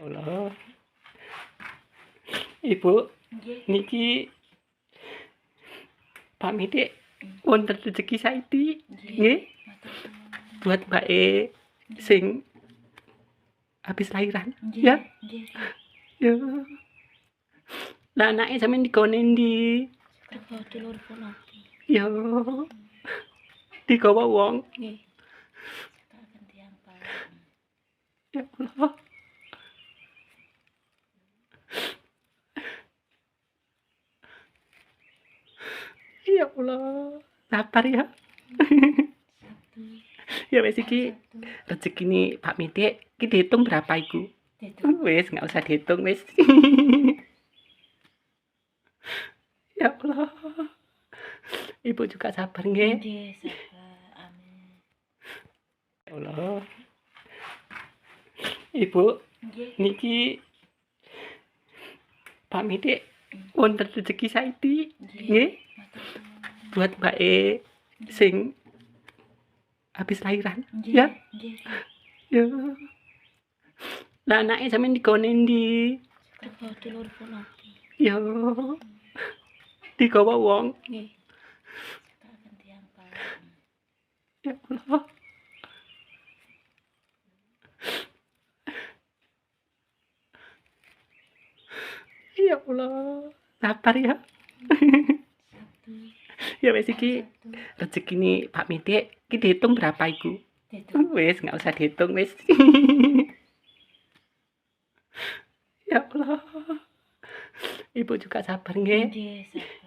Allah. Ibu, niki pamit wonten rezeki saiki nggih. Buat Mbak E sing habis lahiran ya. Ya. Lah anake sampeyan digone ndi? Ya. Digawa wong. Nggih. Ya Allah. Ya Allah. Sabar ya. Ya wis iki rezekine Pak Mitik, iki dihitung berapa iku? Wis enggak usah dihitung wis. Ya Allah. Ibu juga sabar nggih. Nggih, sabar. Amin. Ya Allah. Ibu, niki Pak Mitik wonten rezeki saiki nggih. Buat Mbak E sing habis lahiran ya. Ya. Lah anake sampeyan digone ndi? Ya. Digawa wong. Nggih. Ya Allah. Ya Allah. Sabar ya. Ya wis iki rezekine Pak Mitik, iki dihitung berapa iku? Wis enggak usah dihitung wis. Ya Allah. Ibu juga sabar nggih. Nggih, sabar.